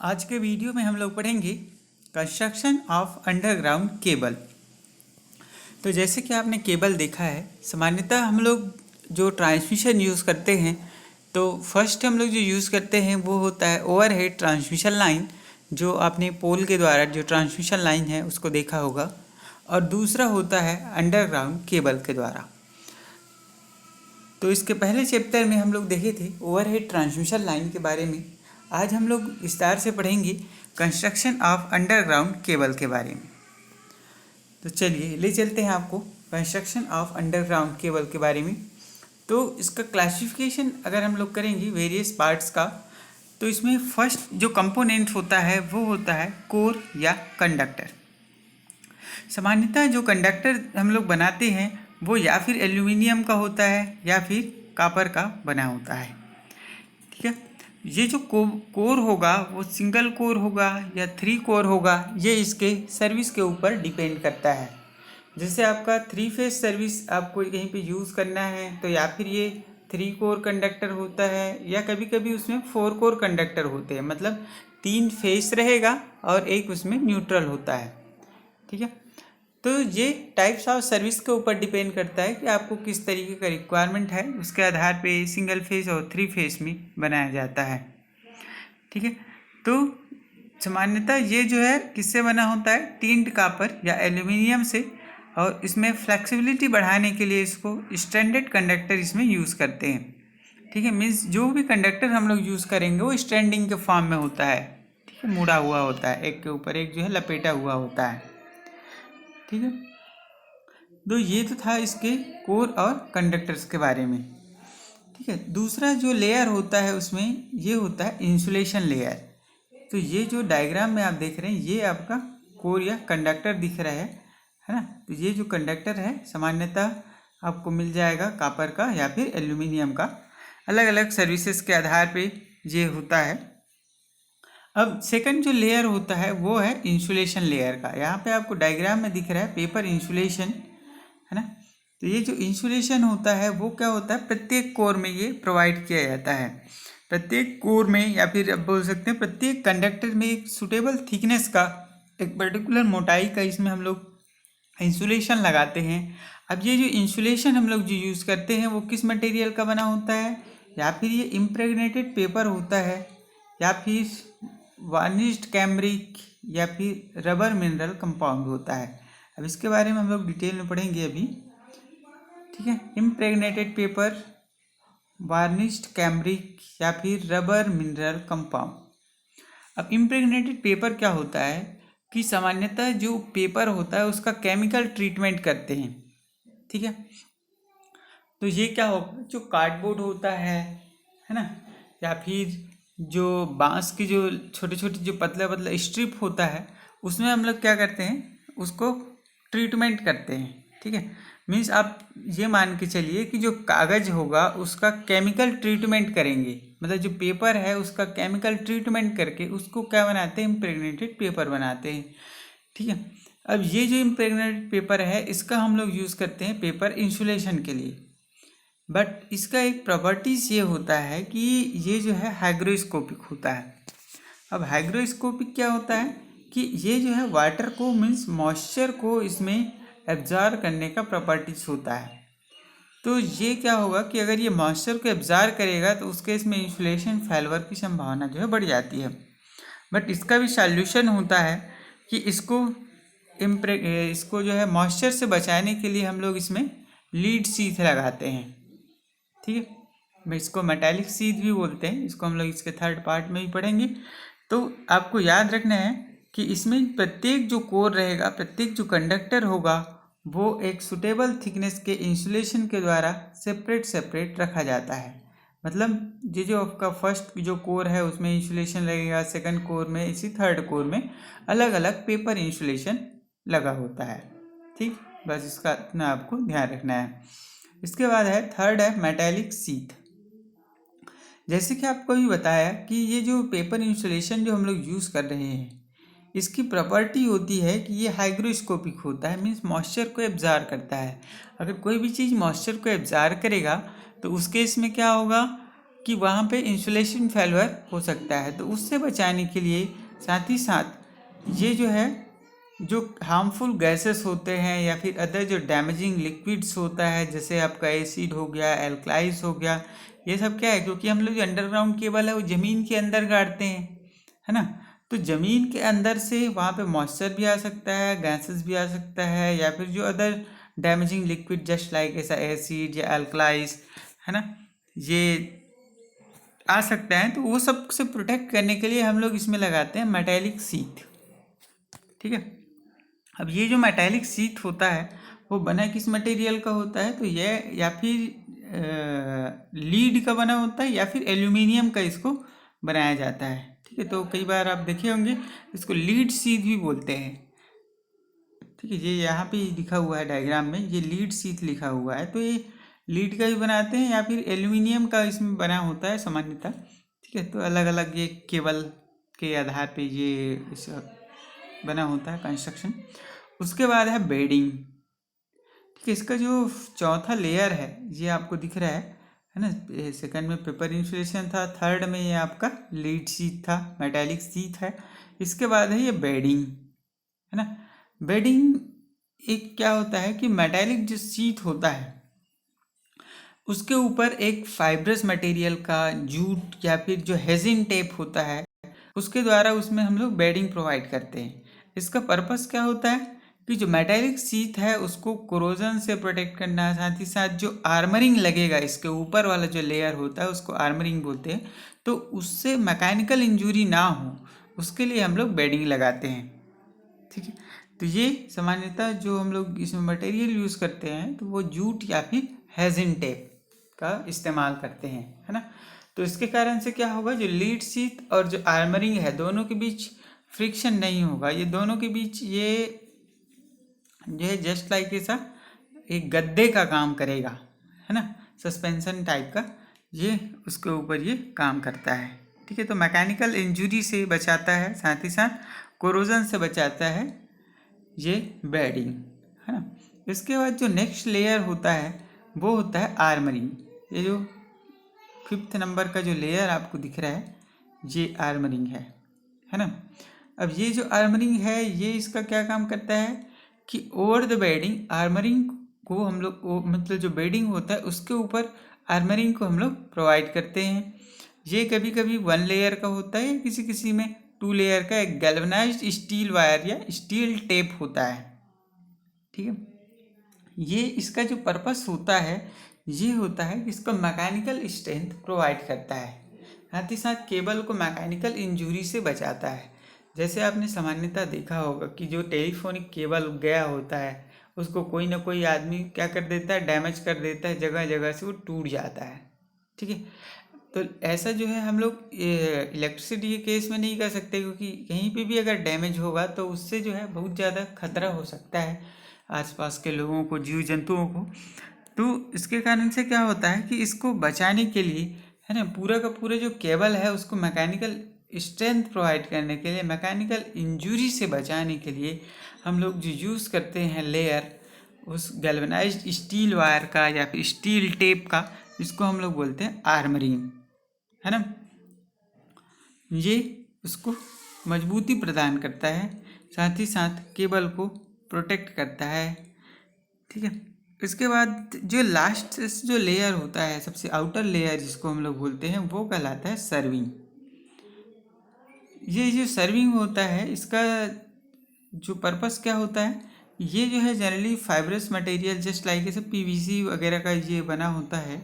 आज के वीडियो में हम लोग पढ़ेंगे कंस्ट्रक्शन ऑफ अंडरग्राउंड केबल। तो जैसे कि आपने केबल देखा है, सामान्यतः हम लोग जो ट्रांसमिशन यूज़ करते हैं तो फर्स्ट हम लोग जो यूज़ करते हैं वो होता है ओवरहेड ट्रांसमिशन लाइन, जो आपने पोल के द्वारा जो ट्रांसमिशन लाइन है उसको देखा होगा, और दूसरा होता है अंडरग्राउंड केबल के द्वारा। तो इसके पहले चैप्टर में हम लोग देखे थे ओवरहेड ट्रांसमिशन लाइन के बारे में। आज हम लोग विस्तार से पढ़ेंगे कंस्ट्रक्शन ऑफ अंडरग्राउंड केबल के बारे में। तो चलिए ले चलते हैं आपको कंस्ट्रक्शन ऑफ अंडरग्राउंड केबल के बारे में। तो इसका क्लासिफिकेशन अगर हम लोग करेंगे वेरियस पार्ट्स का, तो इसमें फर्स्ट जो कंपोनेंट होता है वो होता है कोर या कंडक्टर। सामान्यतः जो कंडक्टर हम लोग बनाते हैं वो या फिर एल्यूमिनियम का होता है या फिर कॉपर का बना होता है। ठीक है, ये जो कोर होगा वो सिंगल कोर होगा या 3 कोर होगा, ये इसके सर्विस के ऊपर डिपेंड करता है। जैसे आपका 3 फेज सर्विस आपको कहीं पे यूज़ करना है तो या फिर ये 3 कोर कंडक्टर होता है, या कभी कभी उसमें 4 कोर कंडक्टर होते हैं, मतलब 3 फेस रहेगा और एक उसमें न्यूट्रल होता है। ठीक है, तो ये टाइप्स ऑफ सर्विस के ऊपर डिपेंड करता है कि आपको किस तरीके का रिक्वायरमेंट है, उसके आधार पे सिंगल फेज और 3 फेज में बनाया जाता है। ठीक है, तो सामान्यतः ये जो है किससे बना होता है, टिन्ड कॉपर या एल्यूमिनियम से, और इसमें फ्लेक्सिबिलिटी बढ़ाने के लिए इसको स्ट्रैंडेड कंडक्टर इसमें यूज़ करते हैं। ठीक है, मीन्स जो भी कंडक्टर हम लोग यूज़ करेंगे वो स्ट्रैंडिंग के फॉर्म में होता है। ठीक है, मुड़ा हुआ होता है, एक के ऊपर एक जो है लपेटा हुआ होता है। ठीक है, तो ये तो था इसके कोर और कंडक्टर्स के बारे में। ठीक है, दूसरा जो लेयर होता है उसमें ये होता है इंसुलेशन लेयर। तो ये जो डायग्राम में आप देख रहे हैं ये आपका कोर या कंडक्टर दिख रहा है ना। तो ये जो कंडक्टर है सामान्यतः आपको मिल जाएगा कॉपर का या फिर एल्यूमिनियम का, अलग अलग सर्विसेज के आधार पे ये होता है। अब सेकंड जो लेयर होता है वो है इंसुलेशन लेयर का। यहाँ पे आपको डायग्राम में दिख रहा है पेपर इंसुलेशन, है ना। तो ये जो इंसुलेशन होता है वो क्या होता है, प्रत्येक कोर में ये प्रोवाइड किया जाता है। प्रत्येक कोर में या फिर अब बोल सकते हैं प्रत्येक कंडक्टर में एक सुटेबल थिकनेस का, एक पर्टिकुलर मोटाई का इसमें हम लोग इंसुलेशन लगाते हैं। अब ये जो इंसुलेशन हम लोग जो यूज़ करते हैं वो किस मटेरियल का बना होता है, या फिर ये इम्प्रेग्नेटेड पेपर होता है, या फिर वार्निश्ड कैम्ब्रिक, या फिर रबर मिनरल कंपाउंड होता है। अब इसके बारे में हम लोग डिटेल में पढ़ेंगे अभी। ठीक है, इम्प्रेग्नेटेड पेपर, वार्निश्ड कैम्ब्रिक या फिर रबर मिनरल कंपाउंड। अब इम्प्रेग्नेटेड पेपर क्या होता है कि सामान्यतः जो पेपर होता है उसका केमिकल ट्रीटमेंट करते हैं। ठीक है, तो ये क्या होगा, जो कार्डबोर्ड होता है ना, या फिर जो बांस की जो छोटे छोटे जो पतला पतला स्ट्रिप होता है उसमें हम लोग क्या करते हैं, उसको ट्रीटमेंट करते हैं। ठीक है, मीन्स आप ये मान के चलिए कि जो कागज़ होगा उसका केमिकल ट्रीटमेंट करेंगे, मतलब जो पेपर है उसका केमिकल ट्रीटमेंट करके उसको क्या बनाते हैं, इम्प्रेग्नेटेड पेपर बनाते हैं। ठीक है, अब ये जो इम्प्रेग्नेटेड पेपर है इसका हम लोग यूज़ करते हैं पेपर इंसुलेशन के लिए। बट इसका एक प्रॉपर्टीज़ ये होता है कि ये जो है हाइग्रोस्कोपिक होता है। अब हाइग्रोस्कोपिक क्या होता है कि ये जो है वाटर को मीन्स मॉइस्चर को इसमें एब्जॉर्ब करने का प्रॉपर्टीज होता है। तो ये क्या होगा कि अगर ये मॉइस्चर को एब्जॉर्ब करेगा तो उसके इसमें इंसुलेशन फेल्योर की संभावना जो है बढ़ जाती है। बट इसका भी सॉल्यूशन होता है कि इसको जो है मॉइस्चर से बचाने के लिए हम लोग इसमें लीड सीथ लगाते हैं। ठीक है, इसको मेटालिक सीथ भी बोलते हैं, इसको हम लोग इसके थर्ड पार्ट में ही पढ़ेंगे। तो आपको याद रखना है कि इसमें प्रत्येक जो कोर रहेगा, प्रत्येक जो कंडक्टर होगा वो एक सुटेबल थिकनेस के इंसुलेशन के द्वारा सेपरेट रखा जाता है। मतलब ये जो आपका फर्स्ट जो कोर है उसमें इंसुलेशन लगेगा, सेकंड कोर में, इसी थर्ड कोर में अलग अलग पेपर इंसुलेशन लगा होता है। ठीक, बस इसका इतना आपको ध्यान रखना है। इसके बाद है थर्ड है मेटालिक सीथ। जैसे कि आपको भी बताया कि ये जो पेपर इंसुलेशन जो हम लोग यूज़ कर रहे हैं इसकी प्रॉपर्टी होती है कि ये हाइग्रोस्कोपिक होता है, मीन्स मॉइस्चर को एब्जॉर्ब करता है। अगर कोई भी चीज़ मॉइस्चर को एब्जॉर्ब करेगा तो उस केस में क्या होगा कि वहाँ पे इंसुलेशन फेल्योर हो सकता है। तो उससे बचाने के लिए साथ ही साथ ये जो है, जो हार्मफुल गैसेस होते हैं या फिर अदर जो डैमेजिंग लिक्विड्स होता है, जैसे आपका एसिड हो गया, एल्कलाइज हो गया, ये सब क्या है, क्योंकि हम लोग जो अंडरग्राउंड केबल है वो ज़मीन के अंदर गाड़ते हैं, है ना। तो ज़मीन के अंदर से वहाँ पे मॉइस्चर भी आ सकता है, गैसेस भी आ सकता है, या फिर जो other damaging liquid just like ऐसा एसिड या एल्कलाइज, है ना, ये आ सकता है। तो वो सब से प्रोटेक्ट करने के लिए हम लोग इसमें लगाते हैं मेटेलिक सीट। ठीक है। अब ये जो मेटेलिक सीट होता है वो बना किस मटेरियल का होता है, तो ये या फिर लीड का बना होता है या फिर एल्यूमिनियम का इसको बनाया जाता है। ठीक है। तो कई बार आप देखे होंगे इसको लीड सीट भी बोलते हैं। ठीक है। ये यहाँ पे लिखा हुआ है डायग्राम में, ये लीड सीट लिखा हुआ है। तो ये लीड का भी बनाते हैं या फिर एल्यूमिनियम का इसमें बना होता है सामान्यतः। ठीक है। तो अलग अलग ये केबल के आधार पे ये इस बना होता है कंस्ट्रक्शन। उसके बाद है बेडिंग। ठीक है। इसका जो चौथा लेयर है ये आपको दिख रहा है ना। सेकंड में पेपर इंसुलेशन था, थर्ड में ये आपका लीड शीट था, मेटालिक शीट है। इसके बाद है ये बेडिंग, है ना। बेडिंग एक क्या होता है कि मेटालिक जो शीट होता है उसके ऊपर एक फाइब्रस मटेरियल का जूट या फिर जो हेजिन टेप होता है उसके द्वारा उसमें हम लोग बेडिंग प्रोवाइड करते हैं। इसका पर्पस क्या होता है कि जो मेटालिक शीट है उसको कोरोजन से प्रोटेक्ट करना है, साथ ही साथ जो आर्मरिंग लगेगा इसके ऊपर वाला जो लेयर होता है उसको आर्मरिंग बोलते हैं, तो उससे मैकेनिकल इंजरी ना हो उसके लिए हम लोग बेडिंग लगाते हैं। ठीक है। तो ये सामान्यतः जो हम लोग इसमें मटेरियल यूज़ करते हैं तो वो जूट या फिर हेजिन टेप का इस्तेमाल करते हैं, है ना। तो इसके कारण से क्या होगा, जो लीड शीट और जो आर्मरिंग है दोनों के बीच फ्रिक्शन नहीं होगा। ये दोनों के बीच ये जस्ट लाइक ऐसा एक गद्दे का काम करेगा, है ना, सस्पेंशन टाइप का, ये उसके ऊपर ये काम करता है। ठीक है। तो मैकेनिकल इंजरी से बचाता है, साथ ही साथ कोरोजन से बचाता है ये बेडिंग, है ना। इसके बाद जो नेक्स्ट लेयर होता है वो होता है आर्मरिंग। ये जो 5th नंबर का जो लेयर आपको दिख रहा है ये आर्मरिंग है ना। अब ये जो आर्मरिंग है ये इसका क्या काम करता है कि ओवर द बेडिंग आर्मरिंग को हम लोग मतलब जो बेडिंग होता है उसके ऊपर आर्मरिंग को हम लोग प्रोवाइड करते हैं। ये कभी कभी 1 लेयर का होता है, किसी किसी में 2 लेयर का एक गैल्वेनाइज्ड स्टील वायर या स्टील टेप होता है। ठीक है। ये इसका जो पर्पस होता है ये होता है कि इसको मैकेनिकल स्ट्रेंथ प्रोवाइड करता है, साथ ही साथ केबल को मैकेनिकल इंजरी से बचाता है। जैसे आपने सामान्यतः देखा होगा कि जो टेलीफोनिक केबल गया होता है उसको कोई ना कोई आदमी क्या कर देता है, डैमेज कर देता है, जगह जगह से वो टूट जाता है। ठीक है। तो ऐसा जो है हम लोग इलेक्ट्रिसिटी के केस में नहीं कर सकते, क्योंकि कहीं पे भी अगर डैमेज होगा तो उससे जो है बहुत ज़्यादा खतरा हो सकता है आसपास के लोगों को, जीव जंतुओं को। तो इसके कारण से क्या होता है कि इसको बचाने के लिए, है ना, पूरा का पूरा जो केबल है उसको मैकेनिकल स्ट्रेंथ प्रोवाइड करने के लिए, मैकेनिकल इंजरी से बचाने के लिए हम लोग जो यूज़ करते हैं लेयर उस गैल्वेनाइज्ड स्टील वायर का या फिर स्टील टेप का, इसको हम लोग बोलते हैं आर्मरिंग, है ना। ये उसको मजबूती प्रदान करता है, साथ ही साथ केबल को प्रोटेक्ट करता है। ठीक है। इसके बाद जो लास्ट जो लेयर होता है, सबसे आउटर लेयर जिसको हम लोग बोलते हैं, वो कहलाता है सर्विंग। ये जो सर्विंग होता है इसका जो पर्पस क्या होता है, ये जो है generally fibrous material just like ऐसे पीवीसी वगैरह का ये बना होता है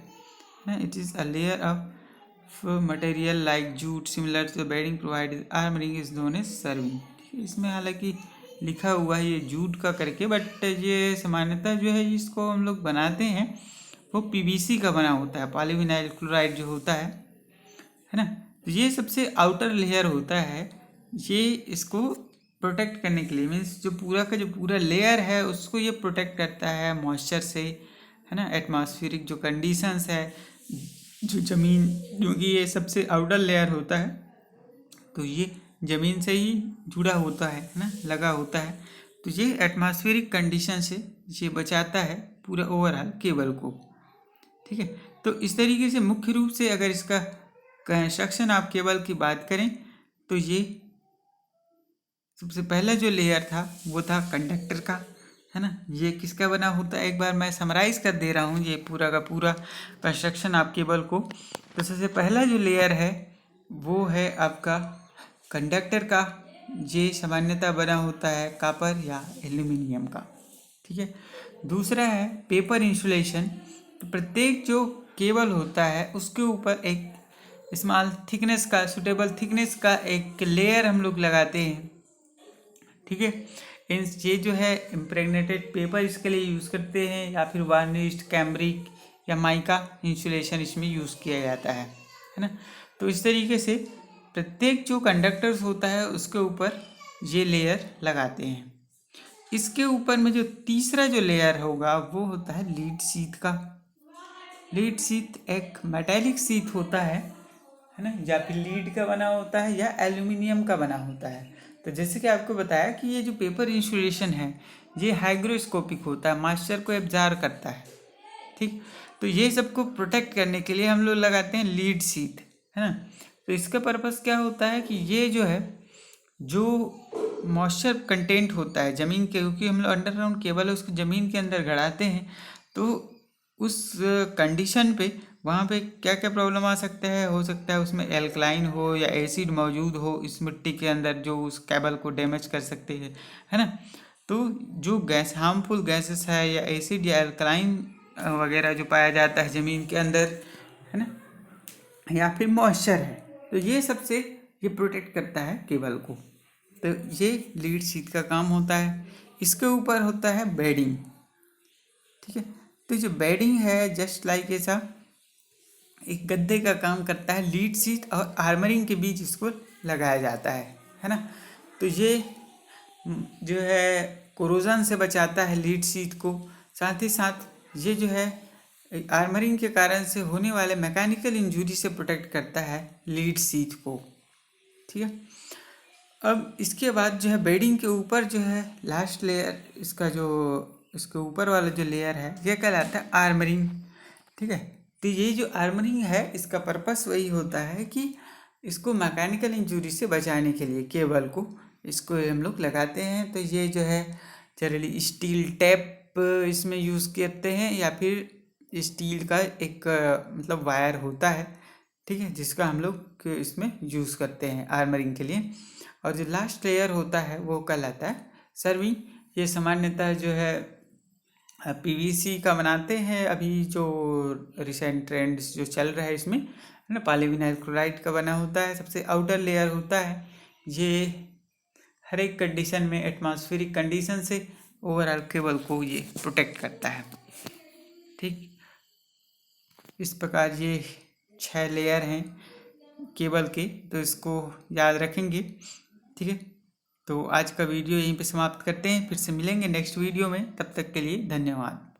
ना। It is a layer of material like jute similar to bedding provide armouring is known as serving. इसमें हालांकि लिखा हुआ है ये जूट का करके, बट ये सामान्यतः जो है इसको हम लोग बनाते हैं वो पीवीसी का बना होता है, पॉलीविनाइल क्लोराइड जो होता है ना। तो ये सबसे आउटर लेयर होता है, ये इसको प्रोटेक्ट करने के लिए, मीन्स जो पूरा का जो पूरा लेयर है उसको ये प्रोटेक्ट करता है मॉइस्चर से, है ना, एटमॉस्फेरिक जो कंडीशंस है, जो ज़मीन, क्योंकि ये सबसे आउटर लेयर होता है तो ये ज़मीन से ही जुड़ा होता है ना, लगा होता है। तो ये एटमॉस्फेरिक कंडीशन से ये बचाता है पूरा ओवरऑल केबल को। ठीक है। तो इस तरीके से मुख्य रूप से अगर इसका कंस्ट्रक्शन ऑफ केबल की बात करें तो ये सबसे पहला जो लेयर था वो था कंडक्टर का, है ना। ये किसका बना होता है, एक बार मैं समराइज़ कर दे रहा हूँ ये पूरा का पूरा कंस्ट्रक्शन ऑफ केबल को। तो सबसे पहला जो लेयर है वो है आपका कंडक्टर का, ये सामान्यतः बना होता है कॉपर या एल्यूमिनियम का, ठीक है। दूसरा है पेपर इंसुलेशन। तो प्रत्येक जो केबल होता है उसके ऊपर एक स्मॉल थिकनेस का, सुटेबल थिकनेस का एक लेयर हम लोग लगाते हैं, ठीक है। ये जो है इम्प्रेगनेटेड पेपर इसके लिए यूज़ करते हैं, या फिर वार्निश्ड कैम्ब्रिक या माइका इंसुलेशन इसमें यूज़ किया जाता है ना। तो इस तरीके से प्रत्येक जो कंडक्टर्स होता है उसके ऊपर ये लेयर लगाते हैं। इसके ऊपर में जो तीसरा जो लेयर होगा वो होता है लीड शीथ का। लीड शीथ एक मेटेलिक शीथ होता है ना, या फिर लीड का बना होता है या एल्यूमिनियम का बना होता है। तो जैसे कि आपको बताया कि ये जो पेपर इंसुलेशन है ये हाइग्रोस्कोपिक होता है, मॉइस्चर को एब्जॉर्ब करता है, ठीक। तो ये सबको प्रोटेक्ट करने के लिए हम लोग लगाते हैं लीड शीथ, है ना। तो इसका पर्पस क्या होता है कि ये जो है जो मॉइस्चर कंटेंट होता है ज़मीन के, क्योंकि हम लोग अंडरग्राउंड केबल है उसको ज़मीन के अंदर गड़ाते हैं, तो उस कंडीशन पे वहाँ पे क्या क्या प्रॉब्लम आ सकता है, हो सकता है उसमें एल्कलाइन हो या एसिड मौजूद हो इस मिट्टी के अंदर जो उस केबल को डैमेज कर सकते हैं, है ना। तो जो गैस हार्मफुल गैसेस है या एसिड या एल्कलाइन वगैरह जो पाया जाता है ज़मीन के अंदर, है ना, या फिर मॉइस्चर है, तो ये सबसे ये प्रोटेक्ट करता है केबल को। तो ये लीड शीथ का काम होता है। इसके ऊपर होता है बेडिंग, ठीक है। तो जो बेडिंग है जस्ट लाइक ऐसा एक गद्दे का काम करता है, लीड शीथ और आर्मरिंग के बीच इसको लगाया जाता है ना। तो ये जो है कोरोजन से बचाता है लीड शीथ को, साथ ही साथ ये जो है आर्मरिंग के कारण से होने वाले मैकेनिकल इंजरी से प्रोटेक्ट करता है लीड शीथ को, ठीक है। अब इसके बाद जो है बेडिंग के ऊपर जो है लास्ट लेयर, इसका जो इसके ऊपर वाला जो लेयर है ये कहलाता है आर्मरिंग, ठीक है। तो ये जो आर्मरिंग है इसका पर्पस वही होता है कि इसको मैकेनिकल इंजरी से बचाने के लिए केबल को इसको हम लोग लगाते हैं। तो ये जो है जनरली स्टील टेप इसमें यूज़ करते हैं, या फिर स्टील का एक मतलब वायर होता है, ठीक है, जिसका हम लोग इसमें यूज़ करते हैं आर्मरिंग के लिए। और जो लास्ट लेयर होता है वो कहलाता है सर्विंग। ये सामान्यतः जो है पीवीसी का बनाते हैं, अभी जो रिसेंट ट्रेंड्स जो चल रहा है इसमें, है ना, पॉलीविनाइल क्लोराइड का बना होता है। सबसे आउटर लेयर होता है ये हर एक कंडीशन में एटमॉस्फेरिक कंडीशन से ओवरऑल केबल को ये प्रोटेक्ट करता है, ठीक। इस प्रकार ये 6 लेयर हैं केबल के, तो इसको याद रखेंगे, ठीक है। तो आज का वीडियो यहीं पे समाप्त करते हैं, फिर से मिलेंगे नेक्स्ट वीडियो में, तब तक के लिए धन्यवाद।